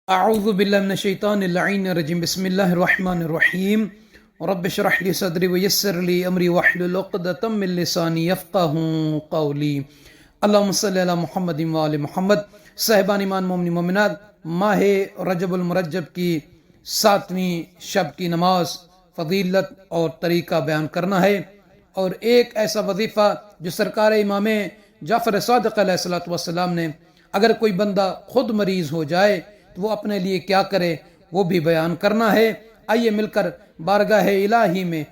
اعوذ باللہ من الشیطان اللعین الرجیم بسم اللہ الرحمن الرحیم رب اشرح لی صدری ویسر لی امری واحلل عقدۃ من لسانی یفقہوا قولی اللہم صلی علی محمد وآل محمد۔ صاحبان ایمان مومنین مومنات، ماہ رجب المرجب کی 7ویں شب کی نماز فضیلت اور طریقہ بیان کرنا ہے، اور ایک ایسا وظیفہ جو سرکار امام جعفر صادق علیہ السلام نے، اگر کوئی بندہ خود مریض ہو جائے تو وہ اپنے لیے کیا کرے وہ بھی بیان کرنا ہے۔ آئیے مل کر بارگاہ الہی میں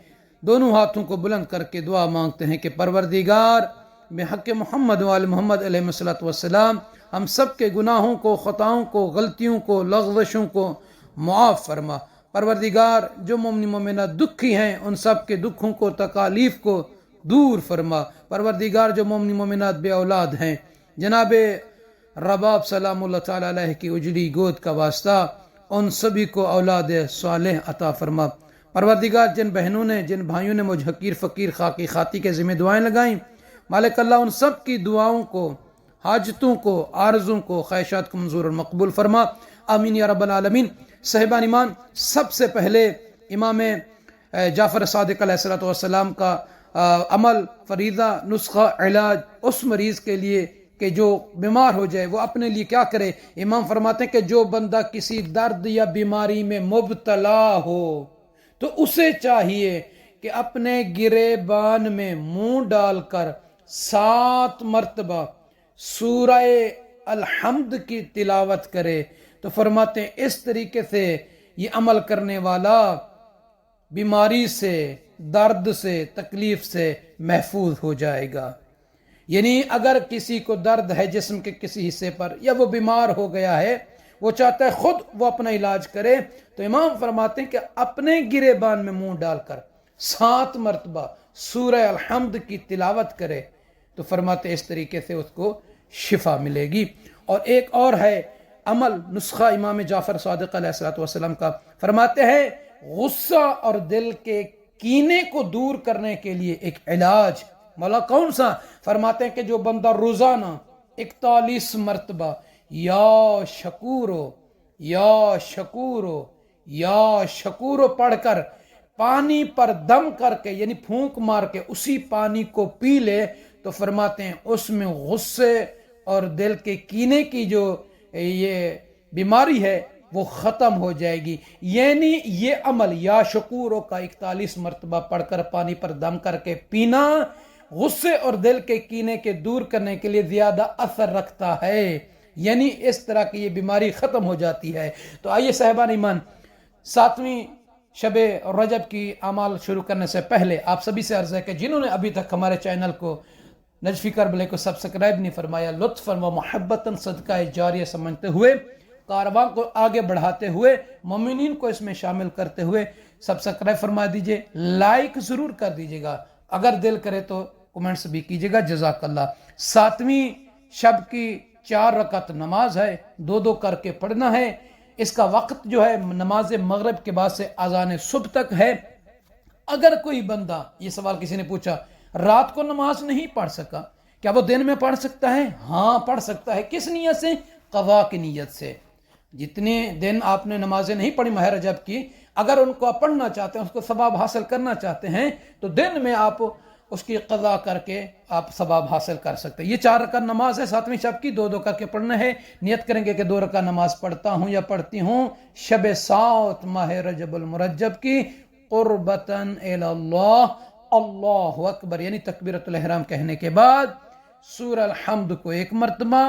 دونوں ہاتھوں کو بلند کر کے دعا مانگتے ہیں کہ پروردگار بحق محمد وآل محمد علیہ السلام ہم سب کے گناہوں کو، خطاؤں کو، غلطیوں کو، لغزشوں کو معاف فرما۔ پروردگار جو مومن مومنات دکھی ہیں ان سب کے دکھوں کو، تکالیف کو دور فرما۔ پروردگار جو مومن مومنات بے اولاد ہیں، جناب رباب سلام اللہ تعالیٰ علیہ کی اجڑی گود کا واسطہ ان سبھی کو اولاد صالح عطا فرما۔ پروردگار جن بہنوں نے، جن بھائیوں نے مجھ حقیر فقیر خاکی خاتی کے ذمہ دعائیں لگائیں، مالک اللہ ان سب کی دعاؤں کو، حاجتوں کو، عارضوں کو، خواہشات کو منظور اور مقبول فرما، آمین یا رب العالمین۔ صاحبان ایمان، سب سے پہلے امام جعفر صادق علیہ السلام کا عمل، فریضہ، نسخہ، علاج اس مریض کے لیے کہ جو بیمار ہو جائے وہ اپنے لیے کیا کرے۔ امام فرماتے ہیں کہ جو بندہ کسی درد یا بیماری میں مبتلا ہو تو اسے چاہیے کہ اپنے گریبان میں منہ ڈال کر 7 مرتبہ سورہ الحمد کی تلاوت کرے۔ تو فرماتے ہیں اس طریقے سے یہ عمل کرنے والا بیماری سے، درد سے، تکلیف سے محفوظ ہو جائے گا۔ یعنی اگر کسی کو درد ہے جسم کے کسی حصے پر، یا وہ بیمار ہو گیا ہے، وہ چاہتا ہے خود وہ اپنا علاج کرے، تو امام فرماتے ہیں کہ اپنے گریبان میں منہ ڈال کر 7 مرتبہ سورہ الحمد کی تلاوت کرے، تو فرماتے ہیں اس طریقے سے اس کو شفا ملے گی۔ اور ایک اور ہے عمل، نسخہ امام جعفر صادق علیہ السلام کا، فرماتے ہیں غصہ اور دل کے کینے کو دور کرنے کے لیے ایک علاج، مولا کون سا؟ فرماتے ہیں کہ جو بندہ روزانہ 41 مرتبہ یا شکورو یا شکورو یا شکورو پڑھ کر پانی پر دم کر کے، یعنی پھونک مار کے اسی پانی کو پی لے، تو فرماتے ہیں اس میں غصے اور دل کے کینے کی جو یہ بیماری ہے وہ ختم ہو جائے گی۔ یعنی یہ عمل یا شکورو کا 41 مرتبہ پڑھ کر پانی پر دم کر کے پینا غصے اور دل کے کینے کے دور کرنے کے لیے زیادہ اثر رکھتا ہے، یعنی اس طرح کی یہ بیماری ختم ہو جاتی ہے۔ تو آئیے صاحبان ایمان، 7ویں شب رجب کی اعمال شروع کرنے سے پہلے آپ سبھی سے عرض ہے کہ جنہوں نے ابھی تک ہمارے چینل کو نجفی کربلے کو سبسکرائب نہیں فرمایا، لطفاً و محبتاً صدقہ جاریہ سمجھتے ہوئے، کارواں کو آگے بڑھاتے ہوئے، مومنین کو اس میں شامل کرتے ہوئے سبسکرائب فرما دیجئے، لائک ضرور کر دیجئے گا، اگر دل کرے تو کمنٹس بھی کیجئے گا، جزاک اللہ۔ 7ویں شب کی 4 رکعت نماز ہے، 2 کر کے پڑھنا ہے۔ اس کا وقت جو ہے نماز مغرب کے بعد سے اذان صبح تک ہے۔ اگر کوئی بندہ، یہ سوال کسی نے پوچھا، رات کو نماز نہیں پڑھ سکا، کیا وہ دن میں پڑھ سکتا ہے؟ ہاں پڑھ سکتا ہے۔ کس نیت سے؟ قضا کی نیت سے۔ جتنے دن آپ نے نمازیں نہیں پڑھی ماہ رجب کی، اگر ان کو آپ پڑھنا چاہتے ہیں، اس کو ثواب حاصل کرنا چاہتے ہیں، تو دن میں آپ اس کی قضا کر کے آپ ثواب حاصل کر سکتے ہیں۔ یہ 4 رکعت نماز ہے 7ویں شب کی، 2 کر کے پڑھنا ہے۔ نیت کریں گے کہ 2 رکعت نماز پڑھتا ہوں یا پڑھتی ہوں شب 7 ماہ رجب المرجب کی، قربتاً الی اللہ، اللہ اکبر، یعنی تکبیرۃ الاحرام کہنے کے بعد سورہ الحمد کو 1 مرتبہ،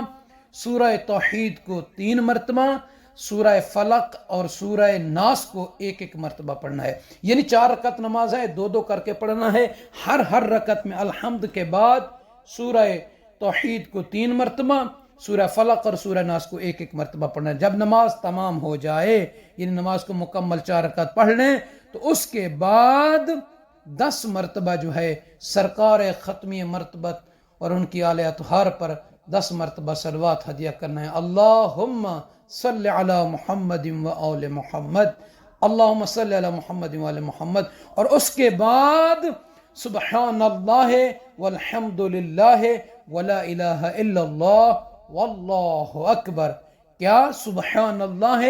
سورہ توحید کو 3 مرتبہ، سورہ فلق اور سورہ ناس کو 1 مرتبہ پڑھنا ہے۔ یعنی 4 رکعت نماز ہے، 2 کر کے پڑھنا ہے۔ ہر رکعت میں الحمد کے بعد سورہ توحید کو 3 مرتبہ، سورہ فلق اور سورہ ناس کو 1 مرتبہ پڑھنا ہے۔ جب نماز تمام ہو جائے، یعنی نماز کو مکمل 4 رکعت پڑھ لیں، تو اس کے بعد 10 مرتبہ جو ہے سرکار ختمی مرتبت اور ان کی آل اطہار پر 10 مرتبہ صلوات ہدیہ کرنا ہے۔ اللہم صلی علی محمد و آل محمد، اللہم صلی علی محمد و آل محمد، اور اس کے بعد سبحان اللہ والحمد للہ ولا الہ الا اللہ واللہ اکبر کیا؟ سبحان اللہ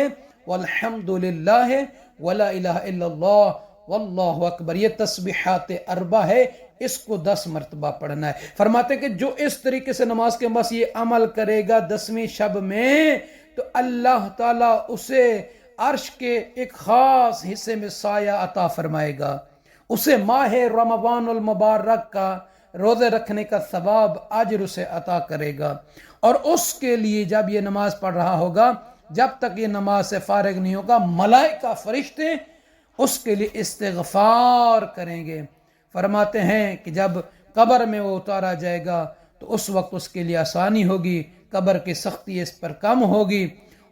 والحمد للہ ولا الہ الا اللہ واللہ اکبر، یہ تسبیحات اربع ہے، اس کو 10 مرتبہ پڑھنا ہے۔ فرماتے کہ جو اس طریقے سے نماز کے بس یہ عمل کرے گا 10ویں شب میں، تو اللہ تعالیٰ اسے عرش کے ایک خاص حصے میں سایہ عطا فرمائے گا، اسے ماہ رمضان المبارک کا روزے رکھنے کا ثواب اجر اسے عطا کرے گا، اور اس کے لیے جب یہ نماز پڑھ رہا ہوگا، جب تک یہ نماز سے فارغ نہیں ہوگا، ملائکہ فرشتے اس کے لیے استغفار کریں گے۔ فرماتے ہیں کہ جب قبر میں وہ اتارا جائے گا تو اس وقت اس کے لیے آسانی ہوگی، قبر کی سختی اس پر کم ہوگی،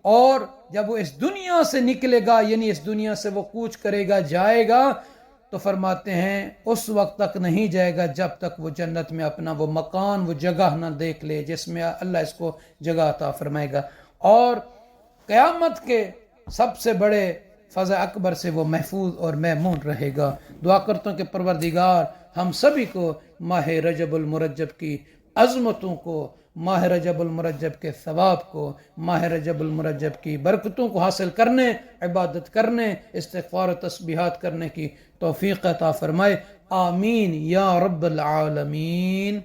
اور جب وہ اس دنیا سے نکلے گا، یعنی اس دنیا سے وہ کوچ کرے گا، جائے گا، تو فرماتے ہیں اس وقت تک نہیں جائے گا جب تک وہ جنت میں اپنا وہ مکان، وہ جگہ نہ دیکھ لے جس میں اللہ اس کو جگہ عطا فرمائے گا، اور قیامت کے سب سے بڑے فضا اکبر سے وہ محفوظ اور محمود رہے گا۔ دعا کرتا ہوں کہ پروردگار ہم سبھی کو ماہ رجب المرجب کی عظمتوں کو، ماہ رجب المرجب کے ثواب کو، ماہ رجب المرجب کی برکتوں کو حاصل کرنے، عبادت کرنے، استغفار و تسبیحات کرنے کی توفیق عطا فرمائے۔ آمین یا رب العالمین۔